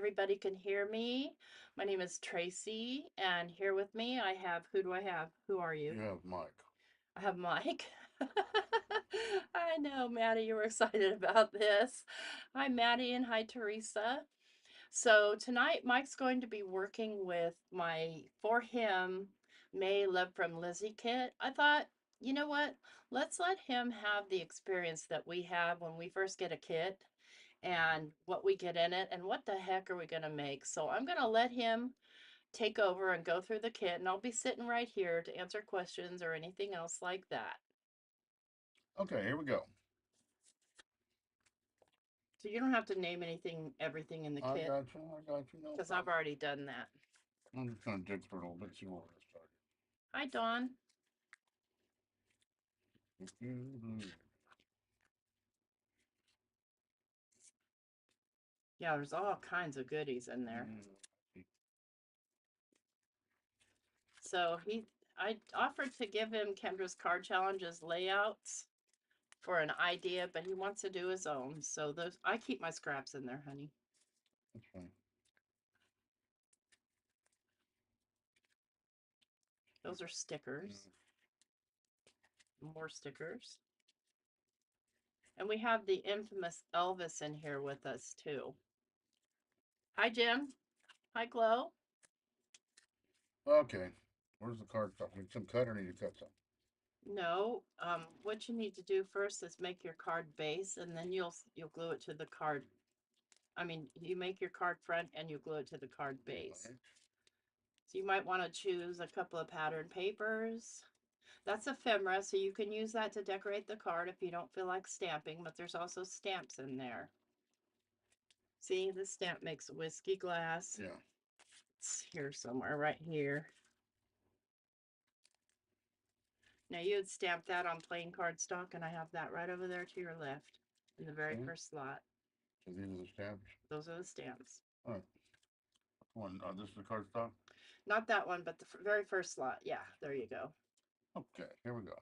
everybody can hear me. My name is Tracy, and here with me I have, who do I have? Who are you? You have Mike. I have Mike. I know, Maddie, you were excited about this. Hi, Maddie, and hi, Teresa. So tonight, Mike's going to be working with my, for him, May Love from Lizi kit. I thought, you know what? Let's let him have the experience that we have when we first get a kit and what we get in it and what the heck are we going to make. So I'm going to let him take over and go through the kit, and I'll be sitting right here to answer questions or anything else like that. Okay, here we go. So you don't have to name anything, everything in the I kit, got you. I got you. No because I've problem. already done that. I'm just gonna dig through it a little bit, see where we're started. Hi, Dawn. Yeah, there's all kinds of goodies in there. So I offered to give him Kendra's card challenges layouts for an idea, but he wants to do his own. So I keep my scraps in there, honey. That's fine. Those are stickers. More stickers. And we have the infamous Elvis in here with us too. Hi, Jim. Hi, Glow. Okay, where's the card stuff? Need some cut or need to cut some? No, what you need to do first is make your card base, and then you'll glue it to the card. I mean, you make your card front and you glue it to the card base. Right. So you might want to choose a couple of pattern papers. That's ephemera, so you can use that to decorate the card if you don't feel like stamping, but there's also stamps in there. See, this stamp makes whiskey glass. Yeah. It's here somewhere, right here. Now you would stamp that on plain cardstock, and I have that right over there to your left in the very Okay. first slot. So these are the stamps. Those are the stamps. All right. One. This is the card stock. Not that one, but the very first slot. Yeah, there you go. Okay, here we go.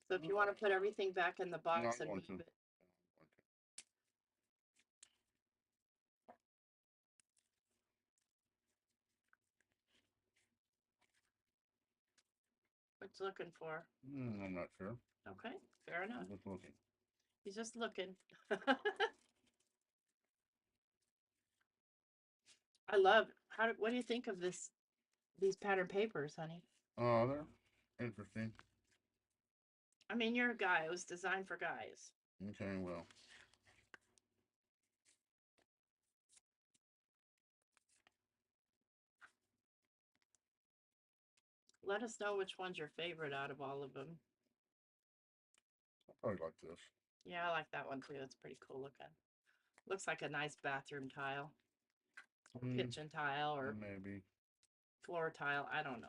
So if you want to put everything back in the No, box I'm and going move to. it. What you looking for? I'm not sure. Okay, fair enough. I'm just looking. He's just looking. I love what do you think of these pattern papers, honey? Oh, they're interesting. I mean, you're a guy. It was designed for guys. Okay, well. Let us know which one's your favorite out of all of them. I probably like this. Yeah, I like that one too. It's pretty cool looking. Looks like a nice bathroom tile, or kitchen tile, or maybe floor tile. I don't know.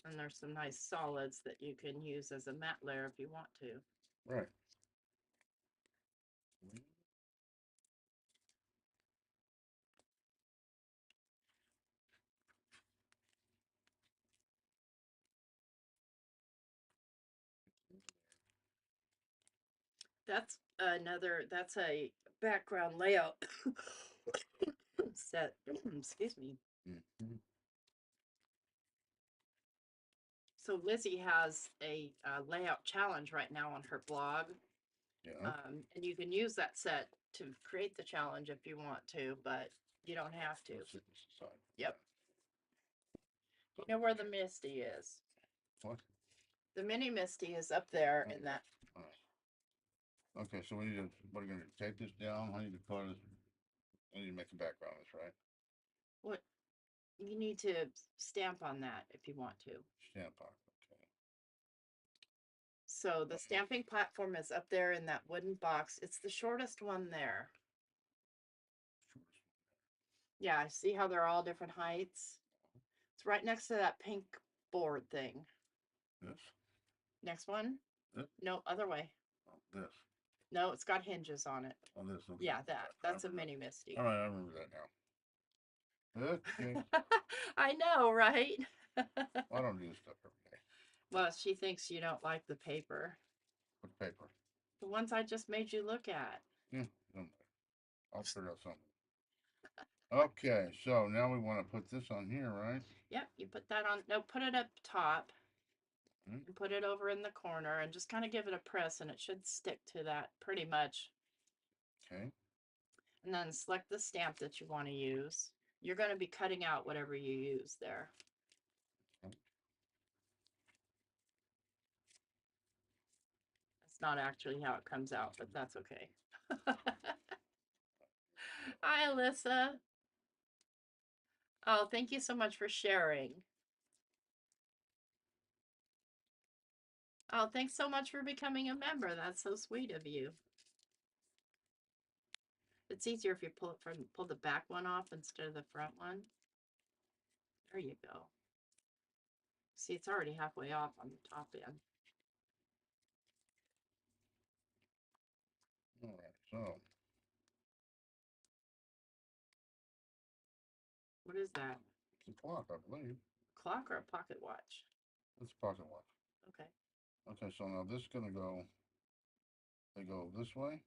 And there's some nice solids that you can use as a matte layer if you want to. right. That's a background layout set. Excuse me. Mm-hmm. So Lizi has a layout challenge right now on her blog. Yeah. And you can use that set to create the challenge if you want to, but you don't have to. Yep. You know where the Misty is? What? The mini Misty is up there in that. Okay, so we need to, what are we going to take this down? I need to put it, I need to make a background of this, right? What? You need to stamp on that if you want to. Stamp on, okay. So the stamping platform is up there in that wooden box. It's the shortest one there. Yeah, see how they're all different heights? It's right next to that pink board thing. This? Next one? This? No, other way. Oh, this. No, it's got hinges on it. Oh, this. Okay. Yeah, that's a mini Misty. All right, I remember that now. Okay. I know, right? I don't do this stuff every day. Well, she thinks you don't like the paper. What paper? The ones I just made you look at. Yeah, don't matter. I'll figure out something. Okay, so now we want to put this on here, right? Yep, you put that on. No, put it up top Hmm? and put it over in the corner and just kind of give it a press and it should stick to that pretty much. Okay. And then select the stamp that you want to use. You're going to be cutting out whatever you use there. Okay. That's not actually how it comes out, but that's okay. Hi, Alyssa. Oh, thank you so much for sharing. Oh, thanks so much for becoming a member. That's so sweet of you. It's easier if you pull the back one off instead of the front one. There you go. See, it's already halfway off on the top end. All right. So What is that? it's a clock, I believe. Clock or a pocket watch? It's a pocket watch. Okay. Okay, so now this is gonna go. They go this way,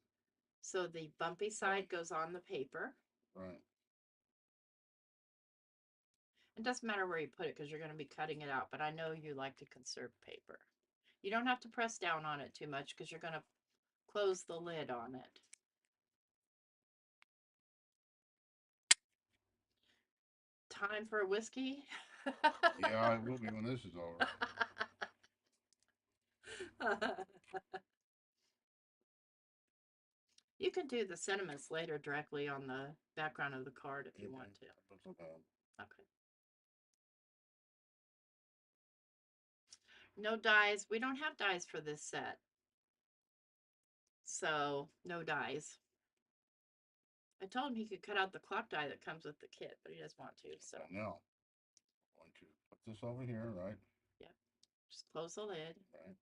So the bumpy side goes on the paper. right? It doesn't matter where you put it because you're going to be cutting it out, but I know you like to conserve paper. You don't have to press down on it too much because you're going to close the lid on it. Time for a whiskey? Yeah, it will be when this is over. You can do the sentiments later directly on the background of the card if you want to. Okay. No dies. We don't have dies for this set. So, no dies. I told him he could cut out the clock die that comes with the kit, but he doesn't want to. So, Now, I'm going to put this over here, right? yeah, just close the lid. Right.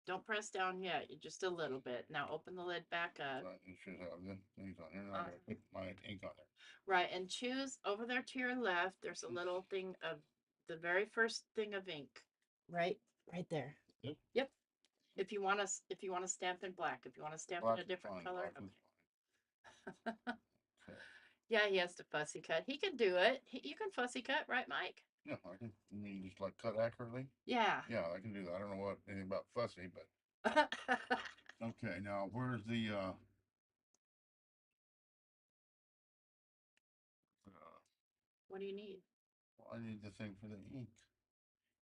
Don't press down yet, just a little bit. Now open the lid back up. Right. You should have the things on here. Now I gotta put my ink on there. Right, and choose over there to your left. There's a little thing of the very first thing of ink. Right there. Yep. Yep. If you want to stamp in black, if you want to stamp in a different color. Okay. Okay. Yeah, he has to fussy cut. He can do it. You can fussy cut, right, Mike? Yeah, I can. You mean just like cut accurately? Yeah. Yeah, I can do that. I don't know what anything about fussy, but okay. Now where's the What do you need? well, I need the thing for the ink.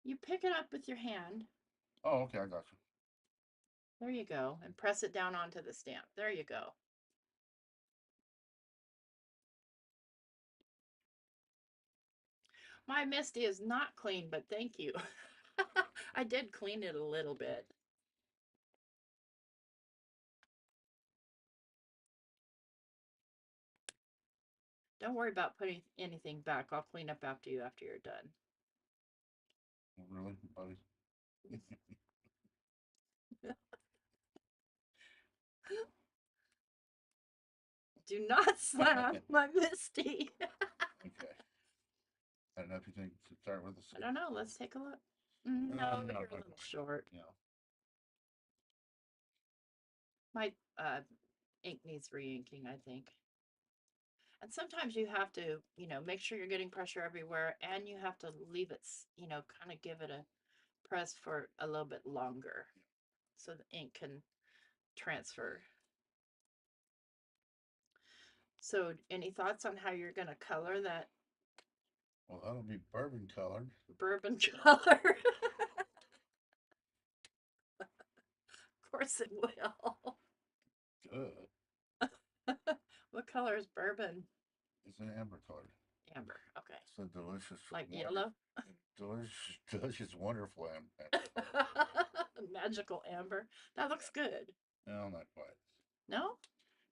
You pick it up with your hand. Oh, okay, I got you. There you go. And press it down onto the stamp. There you go. My Misty is not clean, but thank you. I did clean it a little bit. Don't worry about putting anything back. I'll clean up after you after you're done. Really, buddy? Do not slap my Misty. Okay. I don't know if you think to start with the. I don't know. Let's take a look. No, you're a little short. Yeah. My ink needs re-inking, I think. And sometimes you have to, make sure you're getting pressure everywhere and you have to leave it, kind of give it a press for a little bit longer so the ink can transfer. So any thoughts on how you're going to color that? Well, that'll be bourbon colored. Bourbon color. Of course it will. Good. What color is bourbon? It's an amber colored. Amber. Okay. It's a delicious. Like yellow? Delicious, wonderful amber. Magical amber. That looks good. No, not quite. No?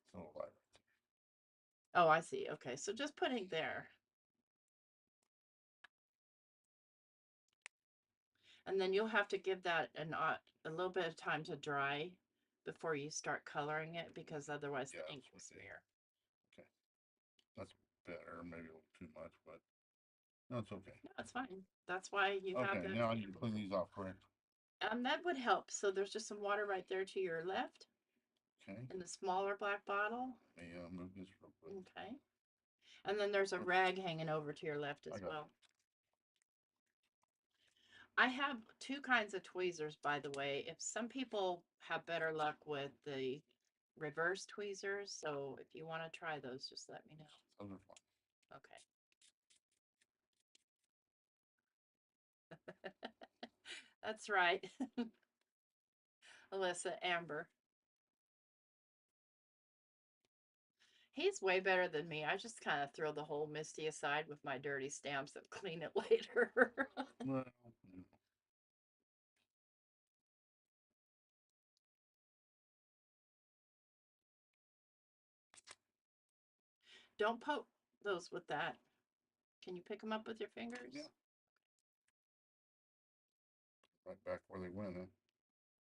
It's a little light. Oh, I see. Okay. So just putting there. And then you'll have to give that a little bit of time to dry before you start coloring it because otherwise the ink will smear. Okay. That's better, maybe a little too much, but no, it's okay. No, it's fine. That's why you have Okay, the now I need to example. clean these off, correct? That would help. So there's just some water right there to your left Okay, in the smaller black bottle. let me move this real quick. Okay. And then there's a rag hanging over to your left I as got well. I have two kinds of tweezers, by the way. If some people have better luck with the reverse tweezers, so if you want to try those, just let me know. those are fine. Okay. That's right. Alyssa, Amber. He's way better than me. I just kind of throw the whole Misty aside with my dirty stamps and clean it later. Well, Don't poke those with that. Can you pick them up with your fingers? yeah, right back where they went, huh?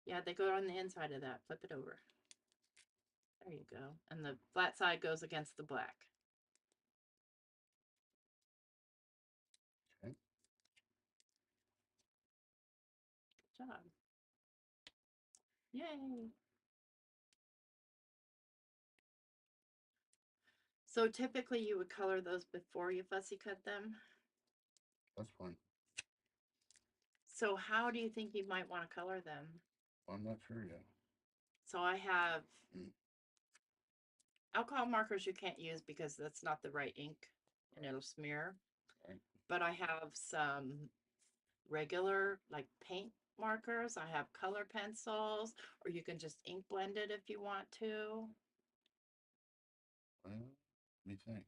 Yeah, they go on the inside of that. Flip it over. There you go. And the flat side goes against the black. Okay. Good job. Yay. So typically you would color those before you fussy cut them. That's fine. So how do you think you might want to color them? I'm not sure yet. So I have Mm. alcohol markers you can't use because that's not the right ink and it'll smear. Right. But I have some regular like paint markers. I have color pencils, or you can just ink blend it if you want to. Well, let me think.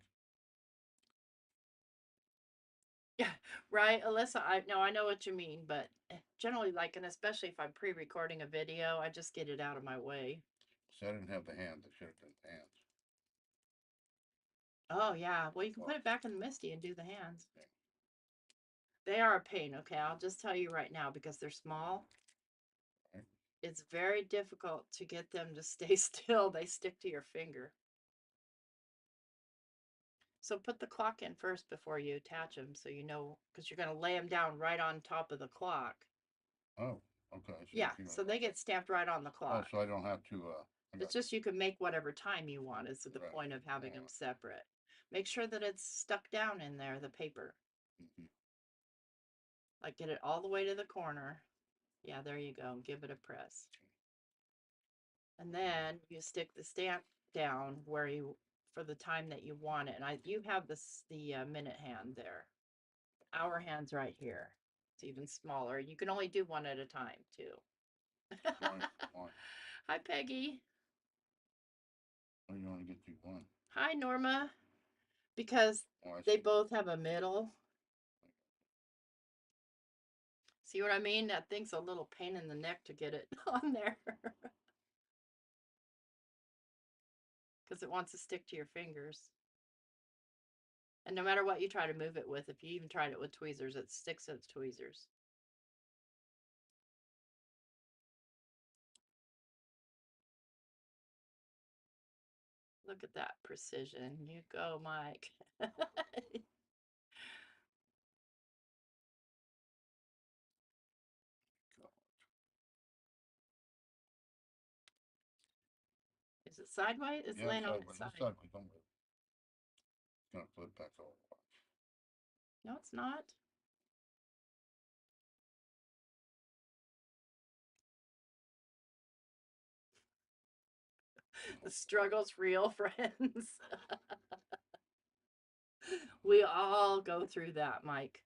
Yeah, right, Alyssa. I know what you mean, but generally, like, and especially if I'm pre-recording a video, I just get it out of my way. See, I didn't have the hands. I should have done the hands. Oh yeah, well you can put it back in the Misty and do the hands. They are a pain. Okay, I'll just tell you right now because they're small. Right. It's very difficult to get them to stay still. They stick to your finger. So put the clock in first before you attach them, so you know, because you're going to lay them down right on top of the clock. Oh, okay. So Yeah, so they get stamped right on the oh, clock. so I don't have to. It's just you can make whatever time you want is the Right. point of having them separate. Make sure that it's stuck down in there, the paper. Mhm. Like get it all the way to the corner. Yeah, there you go. Give it a press. And then you stick the stamp down where you, for the time that you want it. And you have the minute hand there. Hour hand's right here. It's even smaller. You can only do one at a time too. Fine, fine. Hi, Peggy. Oh, you only get to one. Hi, Norma. Because Oh, I they see. both have a middle. See what I mean? That thing's a little pain in the neck to get it on there. Because it wants to stick to your fingers. And no matter what you try to move it with, if you even tried it with tweezers, it sticks to its tweezers. Look at that precision. You go, Mike. Is it sideways? It's Yeah, laying on sideways. its side. It's sideways. Don't move. It's gonna flip back over. No, it's not. The struggle's real, friends. We all go through that, Mike.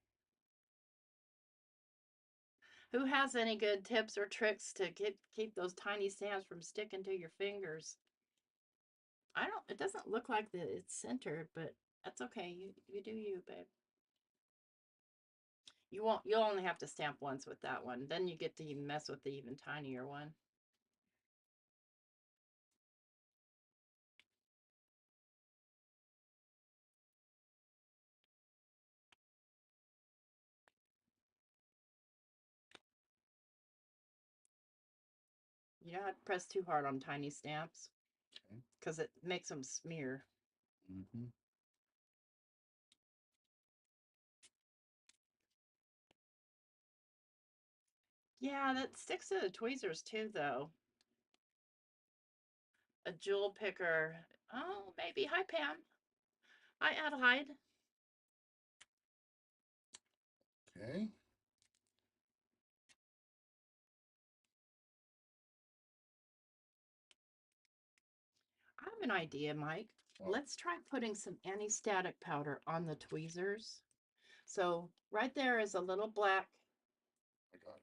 Who has any good tips or tricks to keep those tiny stamps from sticking to your fingers? I don't, it doesn't look like that it's centered, but that's okay. You do you, babe. You'll only have to stamp once with that one. Then you get to even mess with the even tinier one. You don't have to press too hard on tiny stamps because it makes them smear. Mm-hmm. Yeah, that sticks to the tweezers too, though. A jewel picker. Oh, maybe. Hi, Pam. Hi, Adelaide. Okay. I have an idea, Mike. Well, Let's try putting some anti-static powder on the tweezers. So right there is a little black. I got it.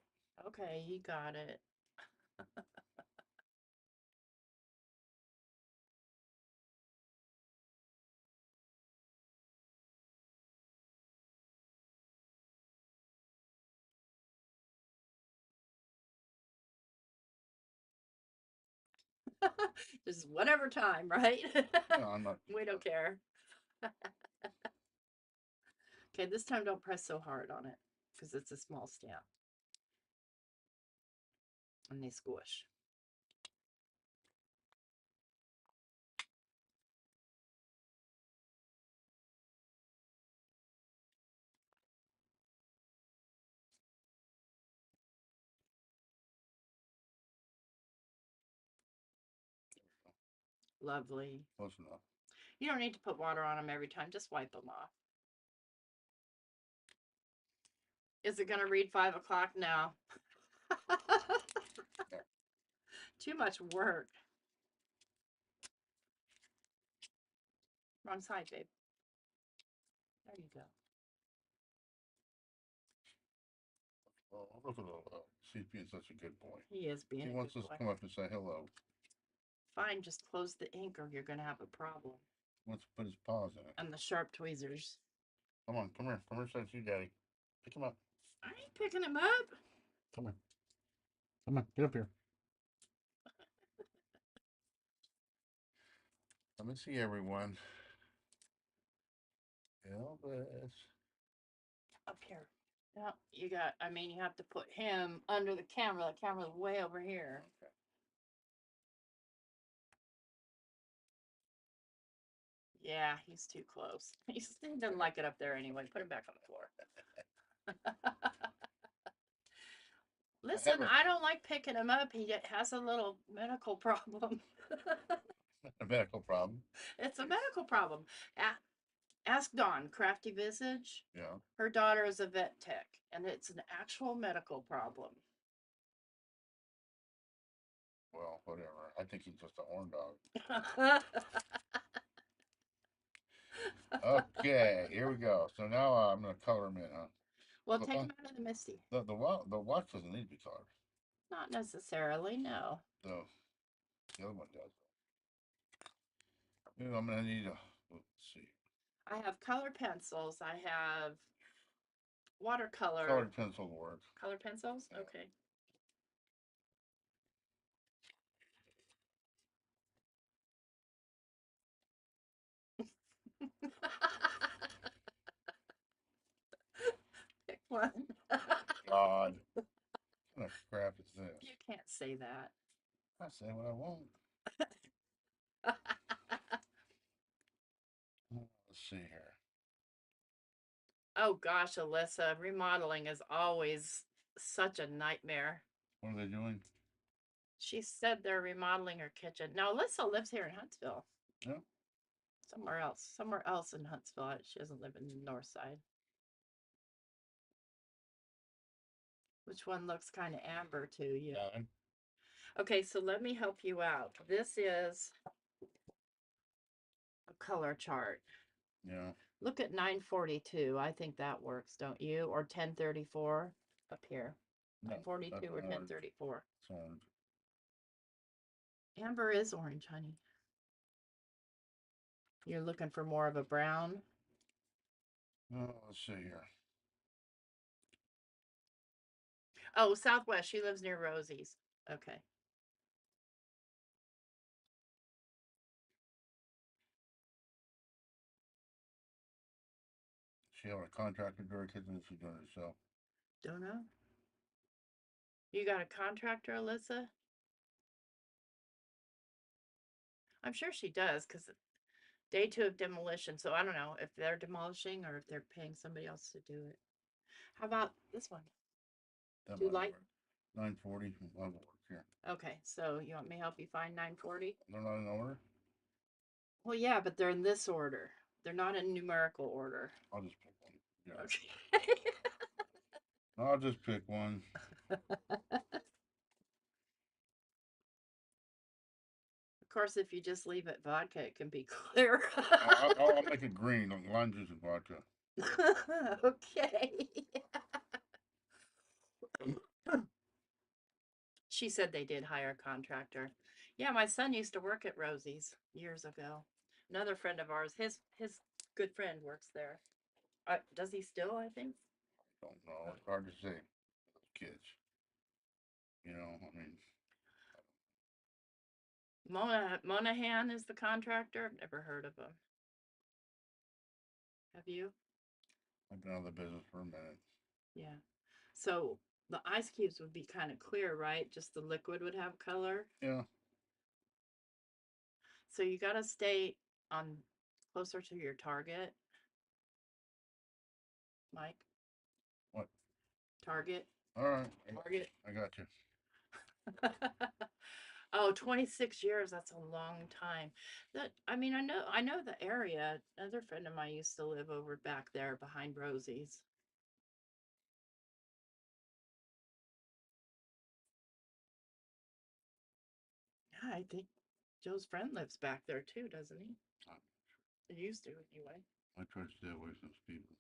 Okay, you got it. Just whatever time, right? No, I'm not. We don't care. Okay, this time don't press so hard on it because it's a small stamp and they squish. Lovely. Close enough. You don't need to put water on them every time. Just wipe them off. Is it going to read 5 o'clock now? Too much work. Wrong side, babe. There you go. Oh, look at he's being such a good boy. He is being He a wants good us boy. to come up and say hello. Fine, just close the ink or you're going to have a problem. He wants to put his paws in it. And the sharp tweezers. Come on, come here. Come here, says you, Daddy. Pick him up. I ain't picking him up. Come on. Come on, get up here. Let me see everyone. Elvis. Up here. Yeah, you got, I mean, you have to put him under the camera. The camera's way over here. Okay. Yeah, he's too close. He doesn't like it up there anyway. Put him back on the floor. Listen, I don't like picking him up. He has a little medical problem. A medical problem. It's a medical problem. Ask Dawn, Crafty Visage. Yeah. Her daughter is a vet tech, and it's an actual medical problem. Well, whatever. I think he's just a horn dog. Okay, here we go. So now I'm gonna color him in, huh? Well, take him out of the Misty. The watch doesn't need to be colored. Not necessarily, no. The other one does. You know, I'm gonna need a. Let's see. I have color pencils. I have watercolor. Colored pencil work. Color pencils? Yeah. Okay. Pick one. God. What kind of crap is this? You can't say that. I say what I want. Let's see here. Oh gosh, Alyssa, remodeling is always such a nightmare. What are they doing? She said they're remodeling her kitchen. Now, Alyssa lives here in Huntsville. Yeah. Somewhere else in Huntsville. She doesn't live in the north side. Which one looks kind of amber to you? Nine. Okay, so let me help you out. This is a color chart. Yeah. Look at 942. I think that works, don't you? Or 1034 up here. No, 942 that's or orange. 1034. It's orange. Amber is orange, honey. You're looking for more of a brown? Oh, let's see here. Oh, Southwest. She lives near Rosie's. Okay. She have a contractor do her kitchen if she's doing it herself. Don't know. You got a contractor, Alyssa? I'm sure she does, because day 2 of demolition. So I don't know if they're demolishing or if they're paying somebody else to do it. How about this one? That Do you might like work. 940. I'll work here. Okay, so you want me to help you find 940? They're not in order. Well, yeah, but they're in this order. They're not in numerical order. I'll just pick one. Yeah. Okay. I'll just pick one. Of course, if you just leave it vodka, it can be clear. I'll make it green, like lime juice and vodka. Okay. She said they did hire a contractor. Yeah, my son used to work at Rosie's years ago. Another friend of ours, his good friend works there. Does he still, I think? Don't know. It's hard to say. Kids. You know, I mean, Monahan is the contractor. I've never heard of him. Have you? I've been out of the business for a minute. Yeah. So the ice cubes would be kind of clear, right? Just the liquid would have color. Yeah. So you got to stay on closer to your target, Mike. What? Target. All right. Target. I got you. Oh, 26 years, that's a long time. I mean, I know the area. Another friend of mine used to live over back there behind Rosie's. Yeah, I think Joe's friend lives back there too, doesn't he? He used to anyway. I try to stay away from those people.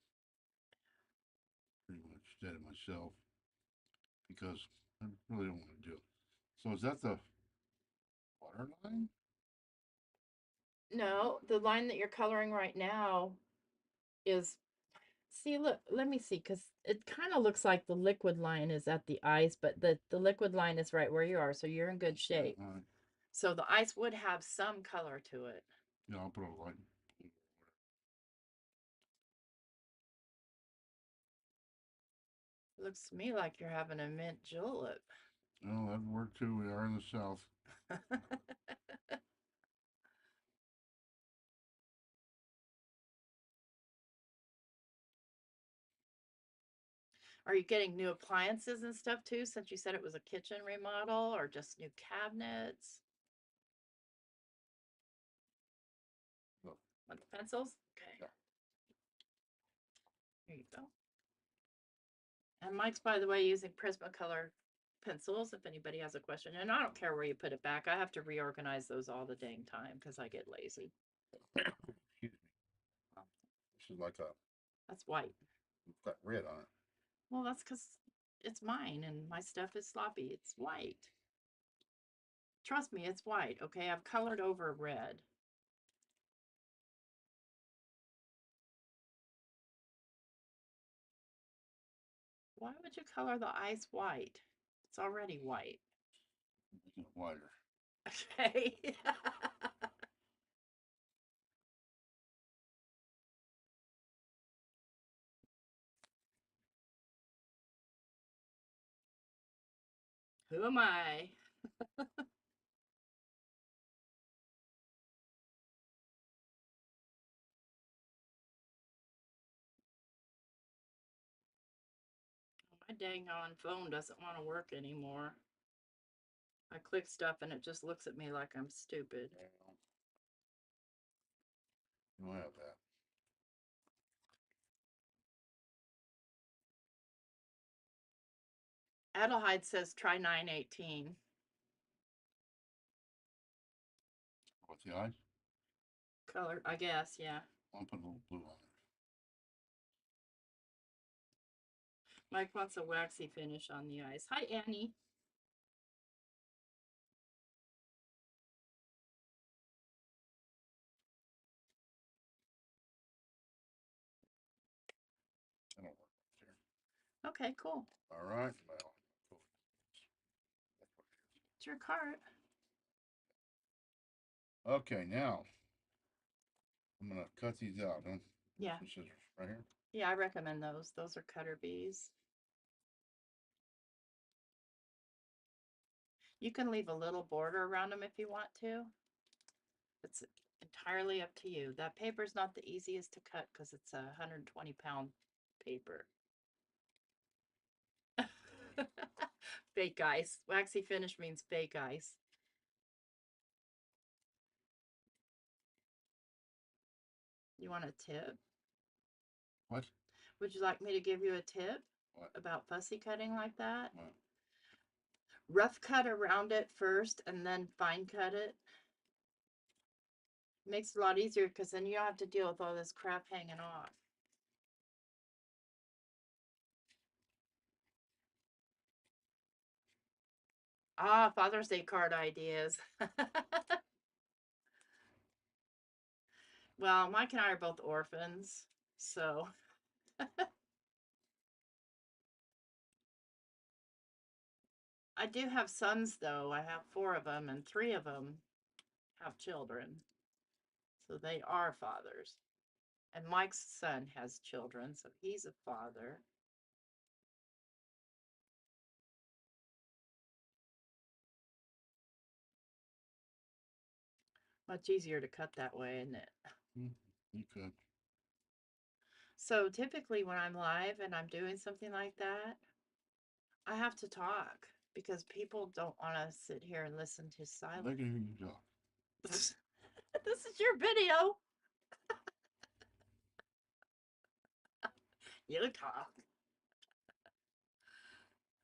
Pretty much stay to myself because I really don't want to do it. So is that the water line? No, the line that you're coloring right now is, see, look, let me see, because it kind of looks like the liquid line is at the ice, but the liquid line is right where you are, so you're in good shape. All right. So the ice would have some color to it. Yeah, I'll put a light. It looks to me like you're having a mint julep. No, that'd work too. We are in the south. Are you getting new appliances and stuff too, since you said it was a kitchen remodel, or just new cabinets? Look. Want the pencils? Okay. Yeah. Here you go. And Mike's, by the way, using Prismacolor pencils if anybody has a question. And I don't care where you put it back. I have to reorganize those all the dang time because I get lazy. Excuse me. Oh, This is like a. that's white. It's got red on it. Well, that's because it's mine and my stuff is sloppy. It's white. Trust me, it's white. Okay, I've colored over red. Why would you color the ice white? It's already white. Make it wider. Okay. Who am I? My dang on phone doesn't want to work anymore. I click stuff and it just looks at me like I'm stupid. You don't have that. Adelheid says try 918. What's the eyes? Color, I guess, yeah. I'll put a little blue on it. Mike wants a waxy finish on the eyes. Hi, Annie. That'll work right there. Okay, cool. All right. Well, cool. It's your cart. Okay, now I'm gonna cut these out. Huh? Yeah. Some scissors right here. Yeah, I recommend those. Those are cutter bees. You can leave a little border around them if you want to. It's entirely up to you. That paper is not the easiest to cut because it's a 120-pound paper. Fake ice. Waxy finish means fake ice. You want a tip? What? Would you like me to give you a tip What? about fussy cutting like that? What? Rough cut around it first and then fine cut it. Makes it a lot easier because then you don't have to deal with all this crap hanging off. Ah, Father's Day card ideas. Well, Mike and I are both orphans, so I do have sons though. I have 4 of them and 3 of them have children. So they are fathers. And Mike's son has children, so he's a father. Much easier to cut that way, isn't it? You could. So typically when I'm live and I'm doing something like that, I have to talk because people don't want to sit here and listen to They silence. can hear you talk. This is your video. You talk.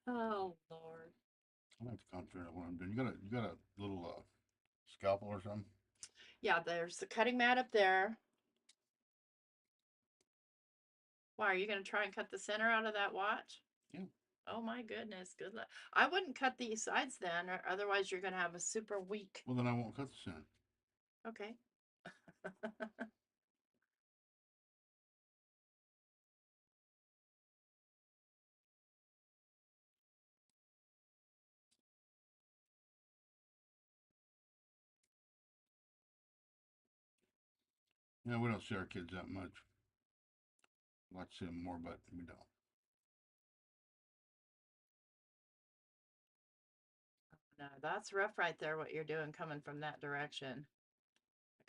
Oh, Lord. I'm gonna have to concentrate on what I'm doing. You got a little scalpel or something? Yeah, there's the cutting mat up there. Why, are you going to try and cut the center out of that watch? Yeah. Oh my goodness, good luck. I wouldn't cut these sides then, or otherwise you're going to have a super weak. Well, then I won't cut the center. Okay. Yeah, we don't see our kids that much. I'd like to see them more, but we don't. No, that's rough right there, what you're doing coming from that direction.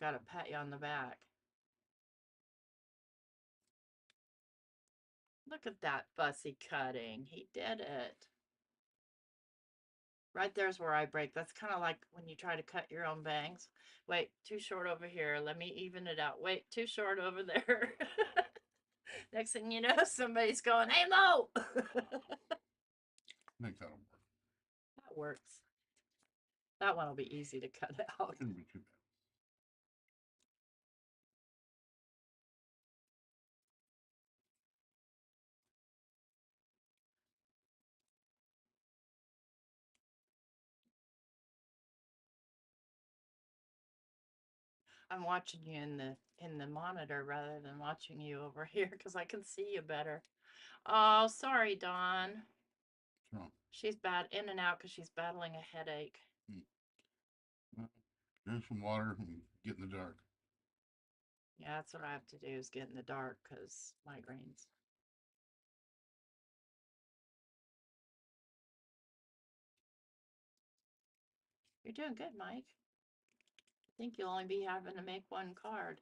I got to pat you on the back. Look at that fussy cutting. He did it. Right there's where I break. That's kind of like when you try to cut your own bangs. Wait, too short over here. Let me even it out. Wait, too short over there. Next thing you know, somebody's going, hey, Mo! I think that'll work. That works. That one will be easy to cut out. Shouldn't be too bad. I'm watching you in the monitor rather than watching you over here because I can see you better. Oh, sorry, Dawn. What's wrong? She's bad in and out because she's battling a headache. Well, drink some water and get in the dark. Yeah, that's what I have to do is get in the dark because migraines. You're doing good, Mike. I think you'll only be having to make 1 card.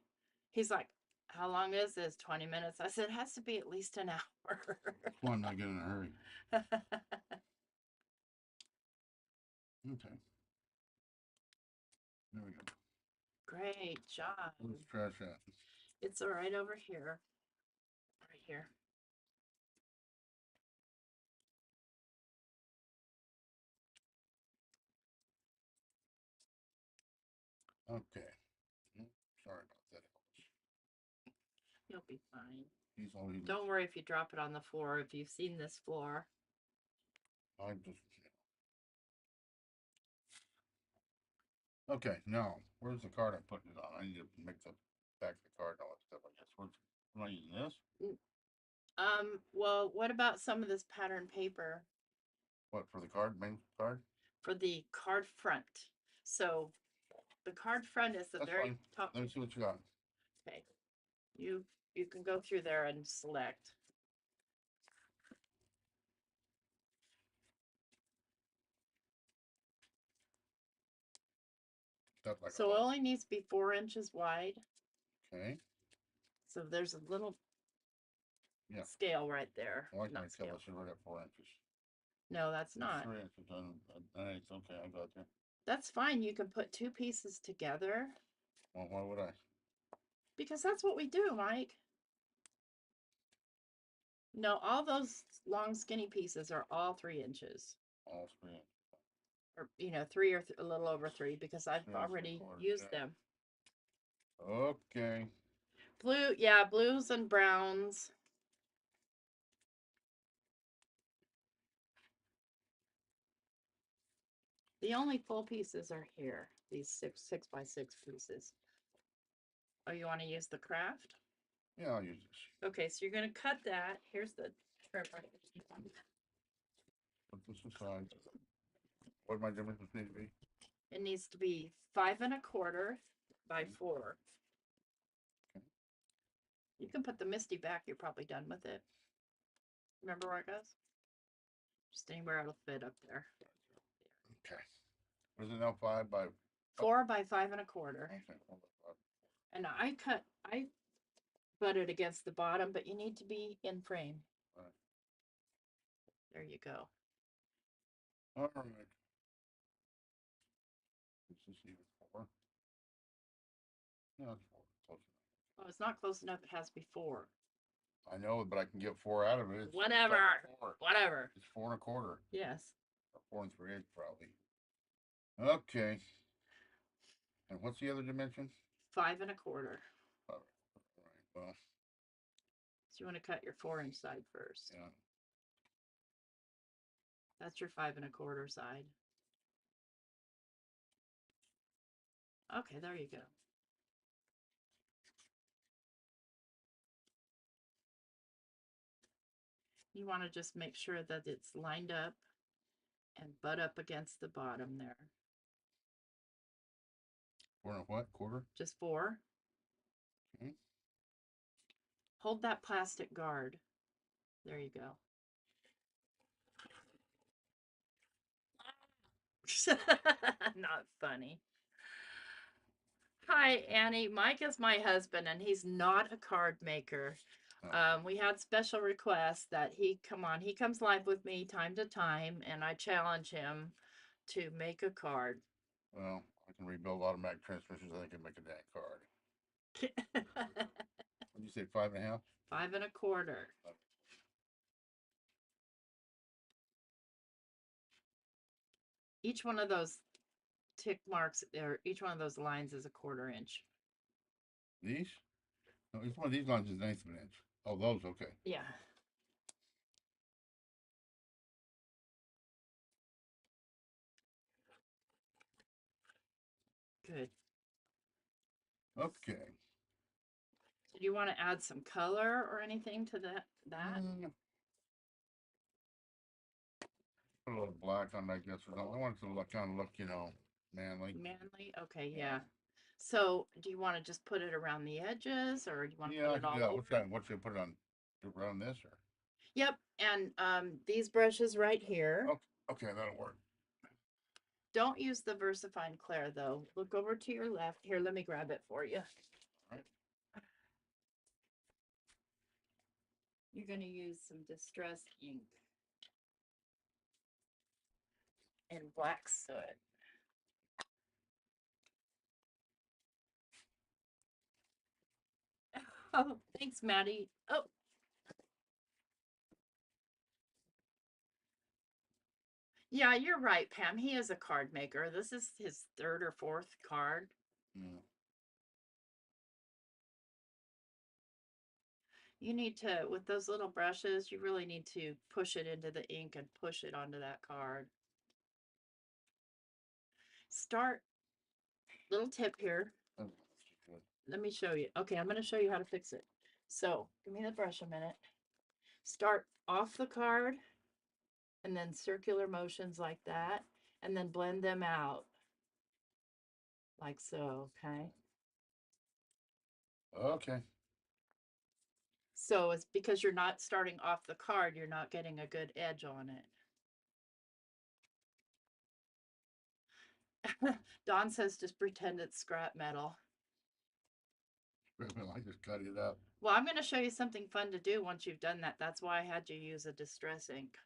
He's like, how long is this? 20 minutes. I said, it has to be at least an hour. That's why I'm not getting in a hurry. Okay. There we go. Great job. Where's the trash at? It's all right over here. Right here. Okay. Sorry about that. You'll be fine. He's always. Don't worry if you drop it on the floor. If you've seen this floor. I just. Okay, now where's the card I'm putting it on? I need to make the back of the card and all that stuff. I guess. Am I using this? Well, what about some of this pattern paper? What for the card? Main card? For the card front. So the card front is the That's very fine. top. Let me see what you got. Okay. You can go through there and select. That's like So it only needs to be 4 inches wide. Okay. So there's a little Yeah. scale right there. I like Not my scale. scale. I should write at 4 inches. No, that's not. 3 inches. An eighth. Okay, I got you. That's fine. You can put two pieces together Well, why would I? because that's what we do, Mike. No, all those long skinny pieces are all 3 inches. All 3 inches. Or, you know, three or a little over three because I've 3 and 3 already quarters. used Yeah. them. Okay. Blue, yeah, blues and browns. The only full pieces are here, these six by six pieces. Oh, you want to use the craft? Yeah, I'll use this. Okay, so you're going to cut that. Here's the trimmer. Put this aside. What my dimensions need to be? It needs to be 5 1/4 by 4. Okay. You can put the Misty back. You're probably done with it. Remember where it goes? Just anywhere it'll fit up there. Okay. What is it now? 5 by 4 by 5 1/4. Okay. 4 by 5. And I butt it against the bottom, but you need to be in frame. All right. There you go. All right. Is this even 4? No, it's 4. Close enough. Oh, it's not close enough. It has to be 4. I know, but I can get 4 out of it. It's Whatever. 4. Whatever. It's 4 1/4. Yes. Or 4 3/8 probably. Okay. And what's the other dimension? 5 1/4. All right. Well, So you want to cut your 4-inch side first. yeah. That's your 5 1/4 side. Okay, there you go. You want to just make sure that it's lined up and butt up against the bottom there. 4 and a what? Quarter? Just 4. Okay. Hold that plastic guard. There you go. Not funny. Hi, Annie. Mike is my husband, and he's not a card maker. Oh, We had special requests that he come on. He comes live with me time to time, and I challenge him to make a card. well, I can rebuild automatic transmissions. I can make a dang card. What'd you say? 5 and a half? 5 1/4. Each one of those tick marks, or each one of those lines is a 1/4 inch. These? No, each one of these lines is an eighth of an inch. Oh, those, okay. Yeah. Good. Okay. Do you want to add some color or anything to that? Put a little black on, I guess. I want it to look, kind of look, manly. Manly? Okay, Yeah. yeah. So do you want to just put it around the edges or do you want to Yeah, put I it can all do that. over? What should I put it on? Around this or? Yep, and these brushes right here. Oh, okay, that'll work. Don't use the VersaFine Claire though. Look over to your left. Here, let me grab it for you. All right. You're going to use some Distress ink and black soot. Oh, thanks, Maddie. Oh. Yeah, you're right, Pam. He is a card maker. This is his 3rd or 4th card. Yeah. You need to, with those little brushes, you really need to push it into the ink and push it onto that card. Start, little tip here. Oh, Let me show you. Okay, I'm going to show you how to fix it. So, give me the brush a minute. Start off the card and then circular motions like that, and then blend them out like so, okay? okay. So it's because you're not starting off the card, you're not getting a good edge on it. Don says just pretend it's scrap metal. I just cut it up. Well, I'm going to show you something fun to do once you've done that. That's why I had you use a Distress ink.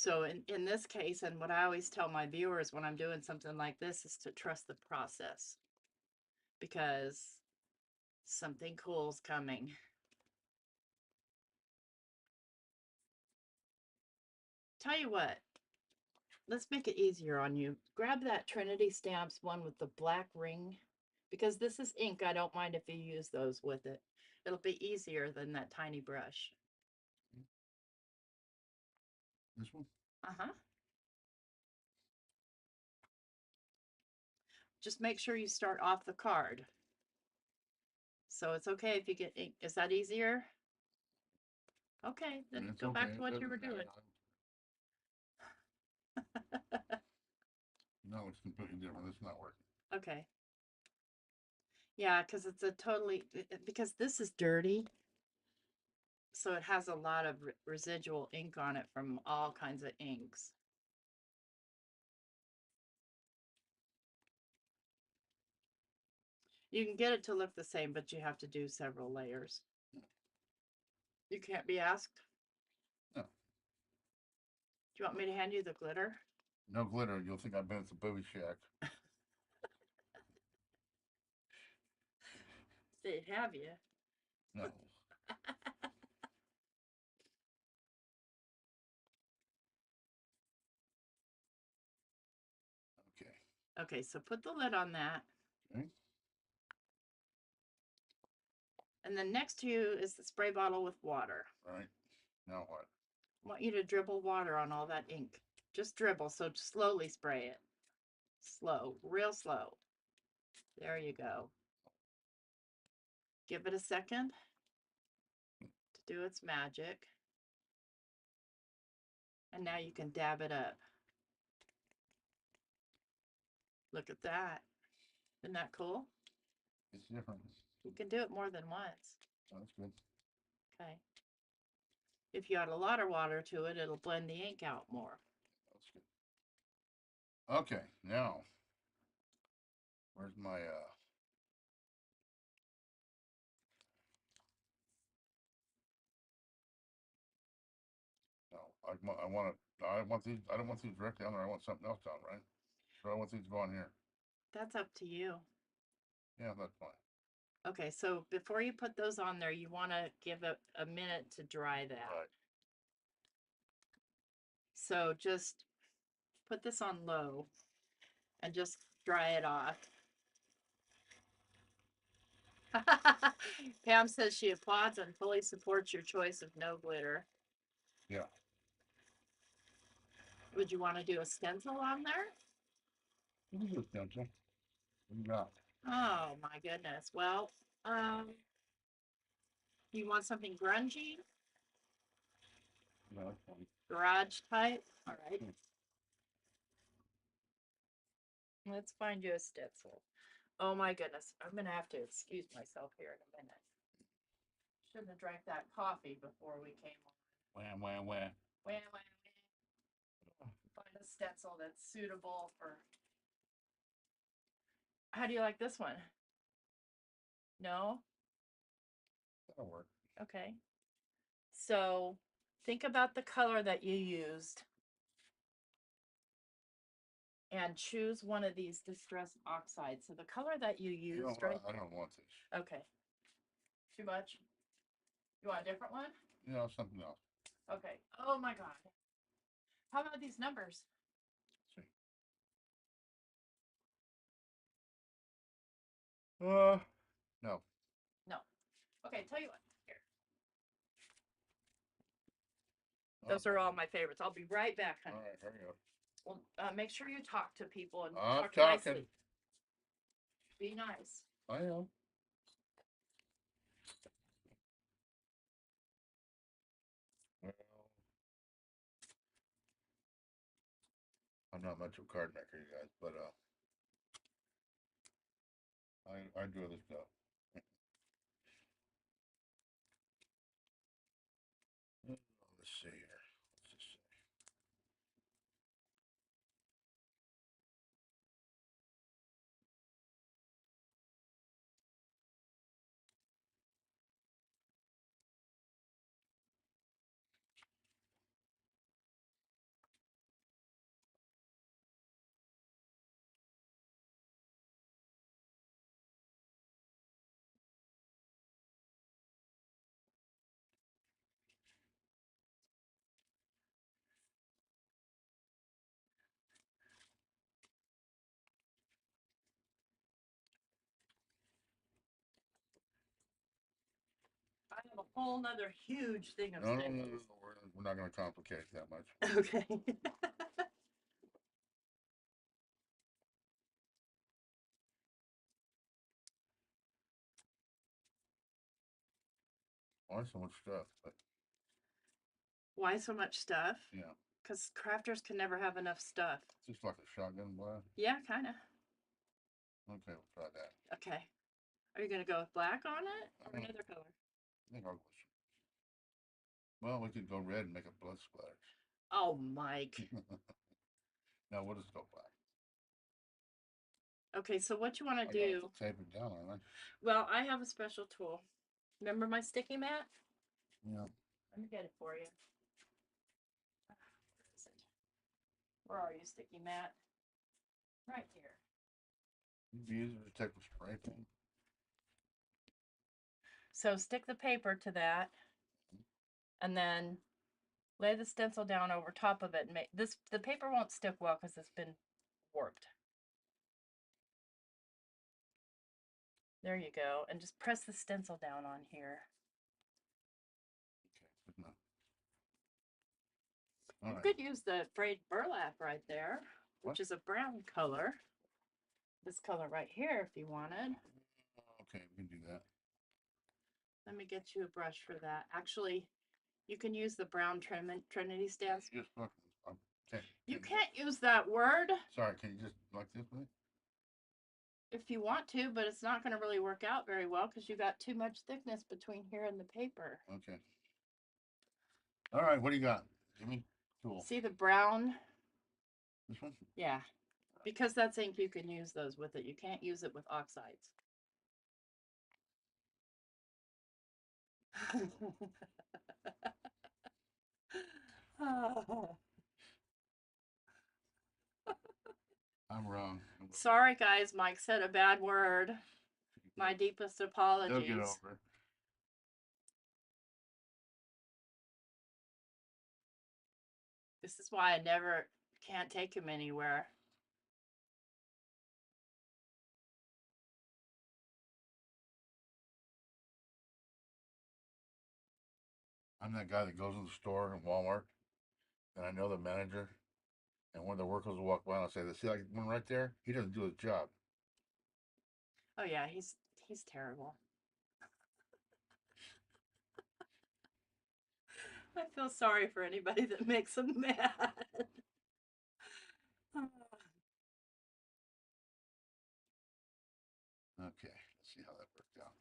So in this case, and what I always tell my viewers when I'm doing something like this is to trust the process because something cool's coming. Tell you what, let's make it easier on you. Grab that Trinity Stamps one with the black ring because this is ink. I don't mind if you use those with it. It'll be easier than that tiny brush. This one? Uh-huh. Just make sure you start off the card. So it's okay if you get ink. Is that easier? Okay, then It's go okay. back to It what you doesn't were matter. doing. No, it's completely different. It's not working. Okay. Yeah, because it's a totally, because this is dirty. So it has a lot of residual ink on it from all kinds of inks. You can get it to look the same, but you have to do several layers. You can't be asked. No. Do you want me to hand you the glitter? No glitter. You'll think I've been at the booby shack. They have you. No. Okay. Okay, so put the lid on that. Okay. And then next to you is the spray bottle with water. Right. Now what? I want you to dribble water on all that ink. Just dribble, so slowly spray it. Slow, real slow. There you go. Give it a second to do its magic. And now you can dab it up. Look at that. Isn't that cool? It's different. You can do it more than once. That's good. Okay. If you add a lot of water to it, it'll blend the ink out more. That's good. Okay, now where's my no, I want to I want these I don't want these directly on there. I want something else on, right? So I want these to go on here. That's up to you. Yeah, that's fine. Okay, so before you put those on there, you want to give it a minute to dry that. Right. So just put this on low and just dry it off. Pam says she applauds and fully supports your choice of no glitter. Yeah. Would you want to do a stencil on there? You can do a stencil. What do you got? Oh my goodness. Well, you want something grungy? No, that's fine. Garage type? All right. Hmm. Let's find you a stencil. Oh my goodness. I'm going to have to excuse myself here in a minute. Shouldn't have drank that coffee before we came on. Wham, wham, wham. Wham, wham, wham. Find a stencil that's suitable for. How do you like this one? No? That'll work. Okay. So think about the color that you used and choose one of these distressed oxides. So the color that you You know used, what? right? I don't want this. Okay. Too much? You want a different one? You know, something else. Okay. Oh my God. How about these numbers? Let's see. No. No. Okay, tell you what. Here. Oh, Those are all my favorites. I'll be right back, honey. all right, there you go. Well, make sure you talk to people and I'm talk talking. nicely. Be nice. I am. Well, I'm not much of a card maker, you guys, but I do other stuff. Let's see here. Let's just see. whole nother huge thing of No, no, no, no, stickers. no, we're not going to complicate it that much. Okay. Why so much stuff? But Why so much stuff? yeah, Because crafters can never have enough stuff. it's just like a shotgun blast. Yeah, kind of. Okay, we'll try that. Okay. Are you going to go with black on it or Uh, another color? I think I'll go. Well, we could go red and make a blood splatter. Oh, Mike. No, we'll just go black. Okay, so what you want I to gotta do? tape it down, aren't Well, I have a special tool. Remember my sticky mat? I? Yeah. Let me get it for you. Where is it? Where are you, sticky mat? Right here. It'd be easier to take the spray thing. So stick the paper to that, and then lay the stencil down over top of it. And make this, the paper won't stick well because it's been warped. There you go. And just press the stencil down on here. Okay, good enough. You All could use the frayed burlap right there, which What? is a brown color. This color right here if you wanted. Okay, we can do that. Let me get you a brush for that. Actually, you can use the brown Trinity Stamps. Just fucking. You can't use that word Sorry, can you just like this with it? if you want to, but it's not going to really work out very well because you got too much thickness between here and the paper. Okay. All right, what do you got? Give me tool. See the brown? This one? Yeah. Because that's ink, you can use those with it. You can't use it with oxides. I'm wrong. Sorry, guys. Mike said a bad word. My deepest They'll apologies. get over it. This is why I never can't take him anywhere. I'm that guy that goes in the store in Walmart, and I know the manager, and one of the workers will walk by and I'll say, "See that one right there? He doesn't do his job." Oh yeah, he's terrible. I feel sorry for anybody that makes him mad. Okay, let's see how that worked out.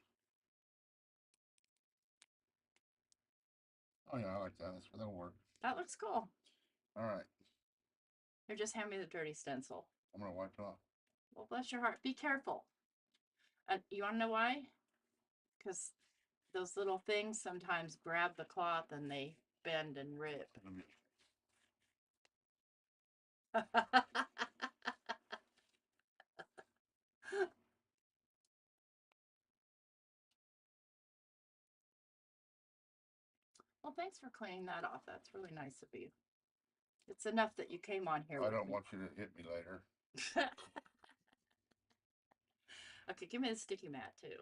Oh yeah, I like that. That'll work. That looks cool. All right, Here, just hand me the dirty stencil. I'm gonna wipe it off. Well, bless your heart. Be careful. You want to know why? Because those little things sometimes grab the cloth and they bend and rip. Let me- Well, thanks for cleaning that off. That's really nice of you. It's enough that you came on here I with don't me. want you to hit me later. Okay, give me the sticky mat too.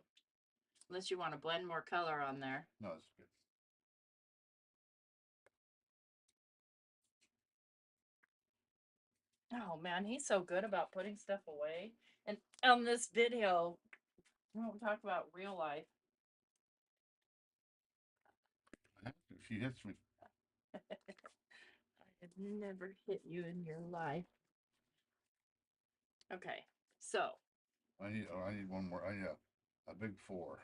Unless you want to blend more color on there. No, it's good. Oh man, he's so good about putting stuff away. And on this video, we won't talk about real life. She hits me. I have never hit you in your life. Okay, so I need one more. I need a big four.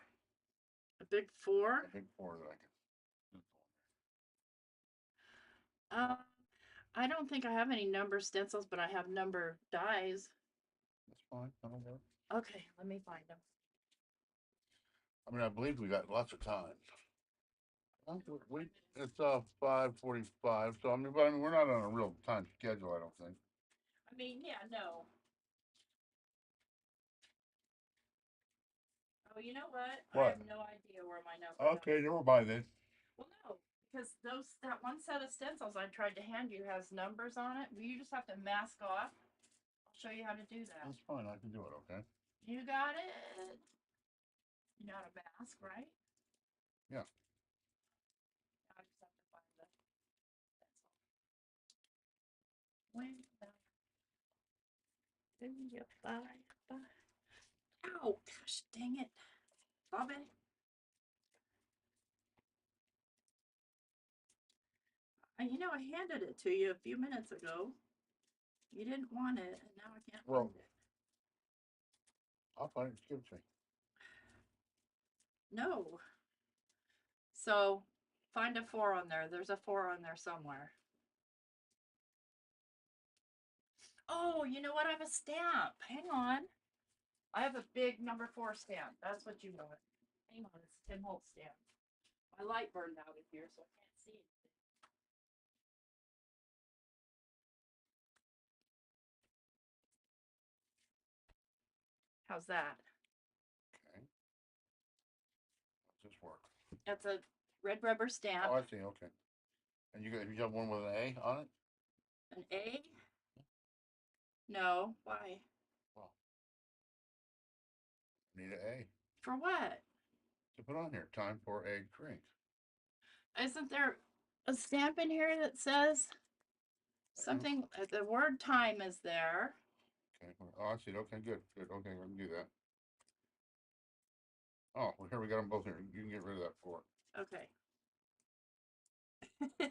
a big four. A big four that I can. I don't think I have any number stencils, but I have number dies. That's fine. That'll work. Okay, let me find them. I mean, I believe we got lots of time. It's 5:45. So but we're not on a real time schedule. I don't think. I mean, yeah, no. Oh, you know what? I What? have no idea where my number. Okay, never mind then. Well, no, because that one set of stencils I tried to hand you has numbers on it. You just have to mask off. I'll show you how to do that. That's fine. I can do it. Okay. You got it. You know how to mask, right? Yeah. Bye. Bye. Ow, gosh, dang it. Bobby. You know, I handed it to you a few minutes ago. You didn't want it, and now I can't Well, find it. I'll find it. Just give it to me. No. So find a 4 on there. There's a 4 on there somewhere. Oh, you know what? I have a stamp. Hang on. I have a big number 4 stamp. That's what you want. Hang on. It's a Tim Holtz stamp. My light burned out in here, so I can't see it. How's that? Okay. How's this work? That's a red rubber stamp. Oh, I see. Okay. And you got one with an A on it? An A? No. Why? Well, need an A For what? to put on here. Time for a drink. Isn't there a stamp in here that says something? The word time is there. Okay. Oh, I see it. Okay, good. Good. Okay, we can do that. Oh, well, here we got them both here. You can get rid of that 4. Okay. Is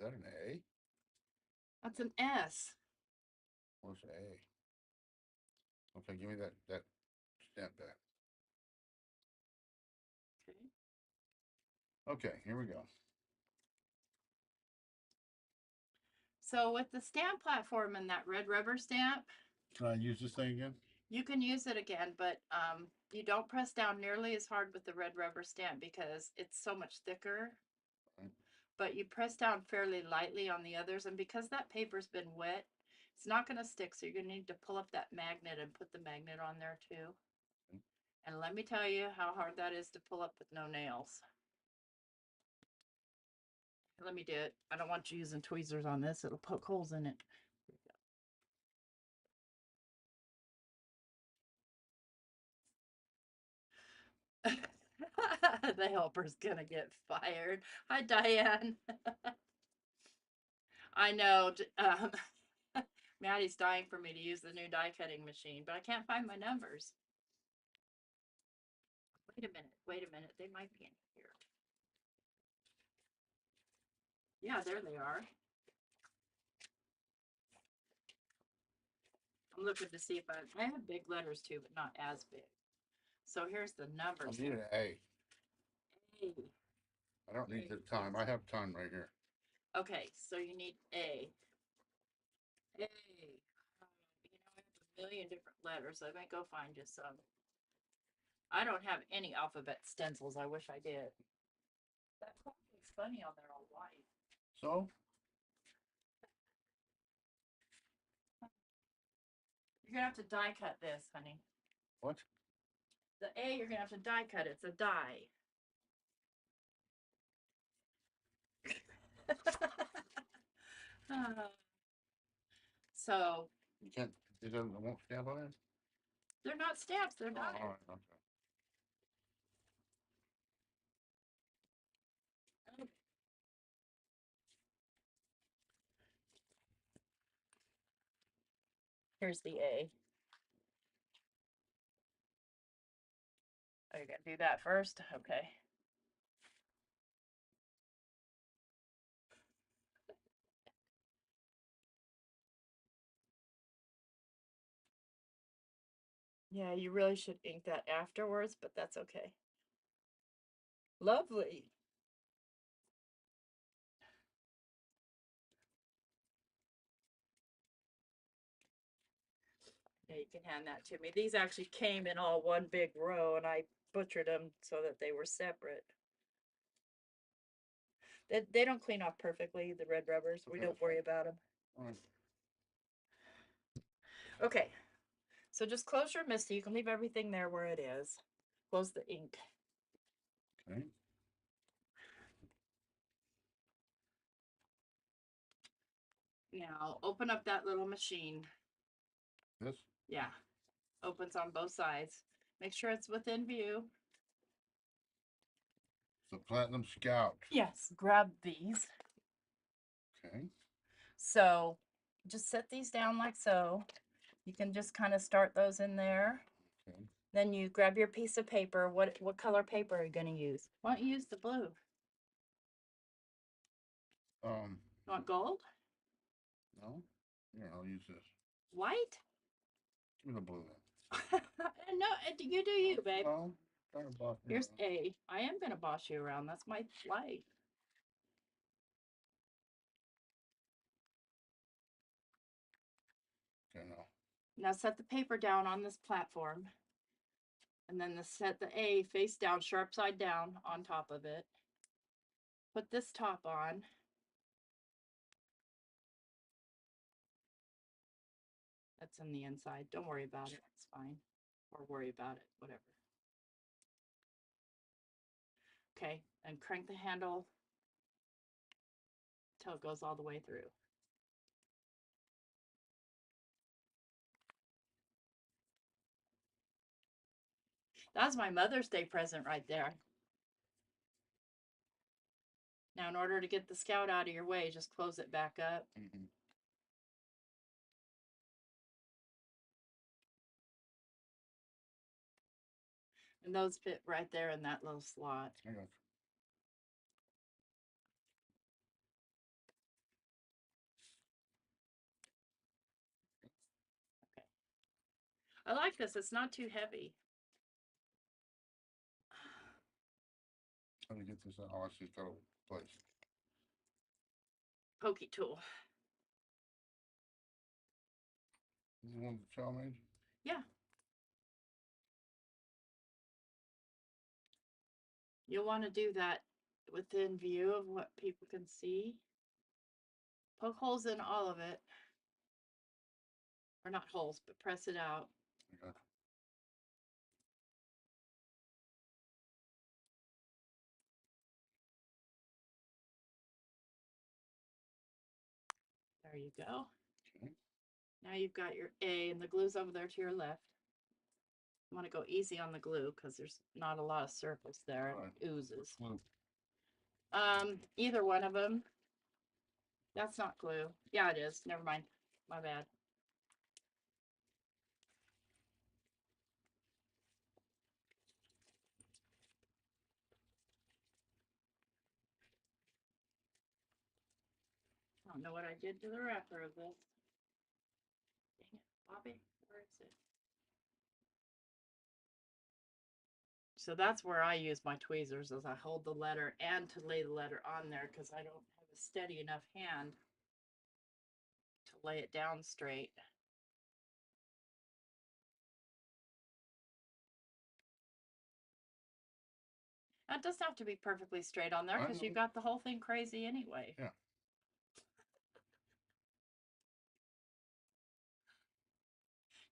that an A? That's an S. What's A? Okay, give me that stamp back. Okay. Okay, here we go. So with the stamp platform and that red rubber stamp, Can I use this thing again? you can use it again, but you don't press down nearly as hard with the red rubber stamp because it's so much thicker. Right. But you press down fairly lightly on the others, and because that paper's been wet, it's not going to stick, so you're going to need to pull up that magnet and put the magnet on there too. Okay. And let me tell you how hard that is to pull up with no nails. Let me do it. I don't want you using tweezers on this. It'll poke holes in it. The helper's gonna get fired. Hi, Diane. I know. Maddie's dying for me to use the new die cutting machine, but I can't find my numbers. Wait a minute. Wait a minute. They might be in here. Yeah, there they are. I'm looking to see if I have big letters too, but not as big. So here's the I numbers. need an A. A. I don't need the time. I have time right here. Okay, so you need A. A. You know, I have a million different letters. I might go find you some. I don't have any alphabet stencils. I wish I did. That looks funny on there all white. So, You're gonna have to die cut this, honey. what? The A, you're gonna have to die cut it. It's a die. So You can't, it won't stamp on it? they're not stamps, they're Oh, die. all right, okay. Here's the A. Oh, you're gonna do that first? Okay. Yeah, you really should ink that afterwards, but that's okay. Lovely. Yeah, you can hand that to me. These actually came in all one big row, and I butchered them so that they were separate. They don't clean off perfectly, the red rubbers. We Okay, don't that's worry fine. about them. All right. Okay, so just close your MISTI. You can leave everything there where it is. Close the ink. Okay. Now open up that little machine. This? Yeah, opens on both sides. Make sure it's within view. The Platinum Scout. Yes, grab these. Okay. So just set these down like so. You can just kind of start those in there. Okay. Then you grab your piece of paper. What color paper are you going to use? Why don't you use the blue? You want gold? No. Here, I'll use this. White? Give me the blue then. No, you do you, babe. No. Trying to boss me Here's around. A. I am going to boss you around. That's my life. Okay, no. Now set the paper down on this platform. And then set the A face down, sharp side down on top of it. Put this top on. That's in the inside. Don't worry about it. It's fine. Or worry about it. Whatever. Okay. And crank the handle till it goes all the way through. That's my Mother's Day present right there. Now, in order to get the scout out of your way, just close it back up. Mm-hmm. And those fit right there in that little slot. I got you. Okay. I like this. It's not too heavy. How to get this out? Oh, I see. It's got a place. Pokey tool. This is one the child made? Yeah. You'll want to do that within view of what people can see. Poke holes in all of it. Or not holes, but press it out. I got you. There you go. Okay. Now you've got your A, and the glue's over there to your left. You want to go easy on the glue because there's not a lot of surface there. All right. It oozes. Blue. Either one of them. That's not glue. Yeah, it is. Never mind. My bad. I don't know what I did to the wrapper of this. Dang it, Bobby, where is it? So that's where I use my tweezers, as I hold the letter and to lay the letter on there because I don't have a steady enough hand to lay it down straight. It doesn't have to be perfectly straight on there because you got the whole thing crazy anyway. Yeah.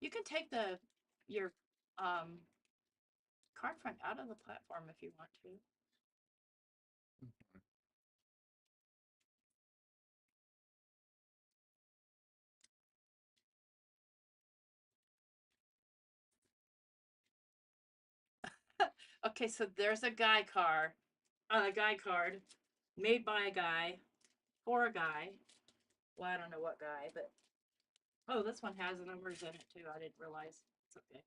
You can take your card front out of the platform if you want to. Okay, so there's a guy card made by a guy for a guy. Well, I don't know what guy, but oh, this one has numbers in it too. I didn't realize. It's okay.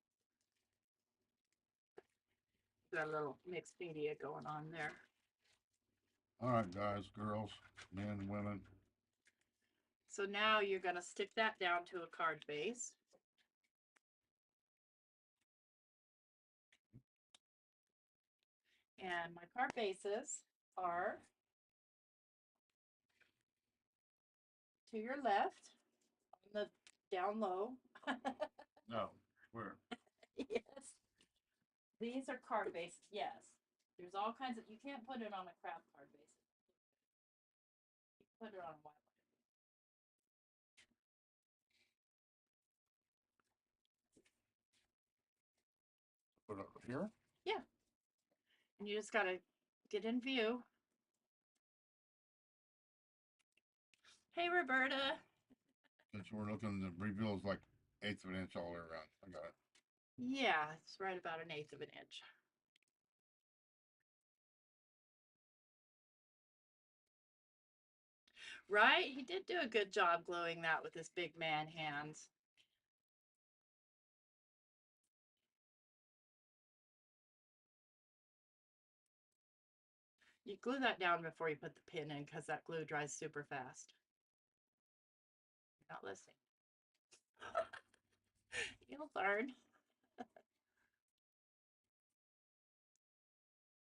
Got a little mixed media going on there. All right, guys, girls, men, women. So now you're going to stick that down to a card base. And my card bases are to your left on the down low. No, where? Yes. These are card bases. Yes. There's all kinds of, you can't put it on a craft card base. You can put it on a white. Put it up here? Yeah. And you just got to get in view. Hey, Roberta. Since we're looking, the reveal is like 1/8 of an inch all the way around. I got it. Yeah, it's right about 1/8 of an inch. Right? He did do a good job gluing that with his big man hands. You glue that down before you put the pin in because that glue dries super fast. You're not listening. You'll learn.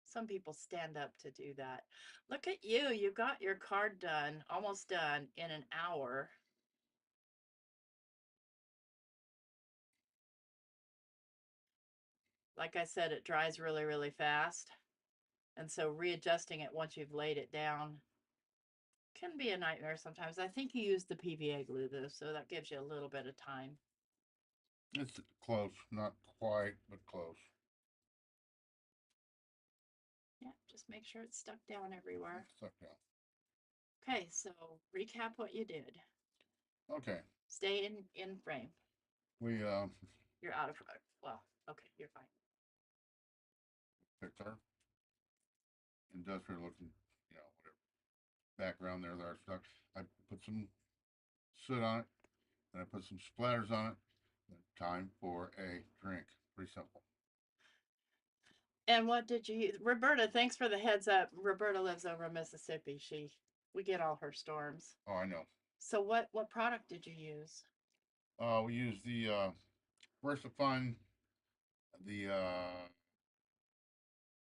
Some people stand up to do that. Look at you. You got your card done, almost done in an hour. Like I said, it dries really, really fast. And so readjusting it once you've laid it down can be a nightmare sometimes. I think you use the PVA glue though, so that gives you a little bit of time. It's close, not quite, but close. Yeah, just make sure it's stuck down everywhere. It's stuck down. Okay, so recap what you did. Okay. Stay in frame. We You're out of well, okay, you're fine. picked our industrial looking, whatever background there that I stuck. I put some soot on it, and I put some splatters on it. Time for a drink. Pretty simple. And what did you use? Roberta, thanks for the heads up. Roberta lives over in Mississippi. We get all her storms. Oh, I know. So what product did you use? We used the Versafine, the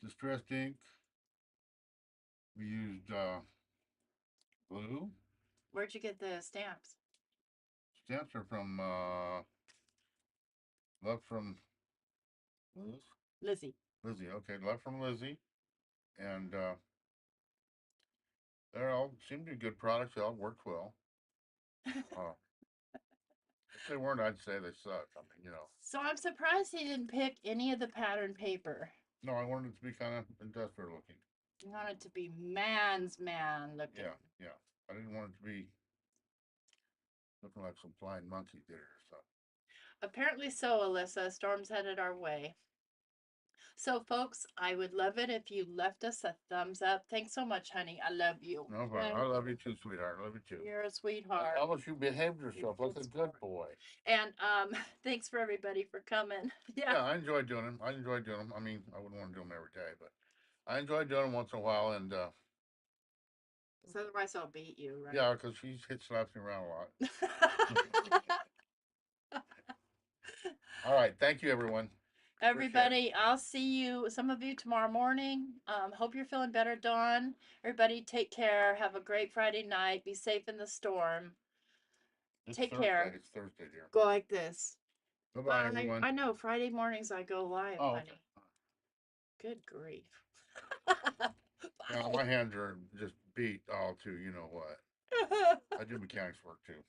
distressed ink. We used glue. Where'd you get the stamps? Stamps are from left from Liz? Lizi. Lizi. Okay, left from Lizi, and they all seem to be good products. They all worked well. If they weren't, I'd say they suck. I mean, So I'm surprised he didn't pick any of the pattern paper. No, I wanted it to be kind of industrial looking. You want it to be man's man looking. Yeah, yeah. I didn't want it to be looking like some flying monkey did it or something. Apparently so, Alyssa. Storm's headed our way. So, folks, I would love it if you left us a thumbs up. Thanks so much, honey. I love you. No, but I love you too, sweetheart. I love you too. You're a sweetheart. Almost you behaved yourself like a good boy. And thanks for everybody for coming. Yeah, I enjoy doing them. I enjoy doing them. I mean, I wouldn't want to do them every day, but I enjoy doing them once in a while. And because otherwise I'll beat you, right? yeah, because she slaps me around a lot. All right, thank you, everyone. Everybody, I'll see you, some of you tomorrow morning. Hope you're feeling better, Dawn. Everybody, take care. Have a great Friday night. Be safe in the storm. Take care. It's Thursday, dear. Go like this. Bye-bye, everyone. I know, Friday mornings I go live, Oh, honey. okay. Good grief. Yeah, my hands are just beat all to you know what. I do mechanics work too.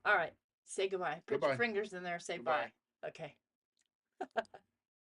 All right. Say goodbye. Put Goodbye. your fingers in there. Say Goodbye. bye. Okay.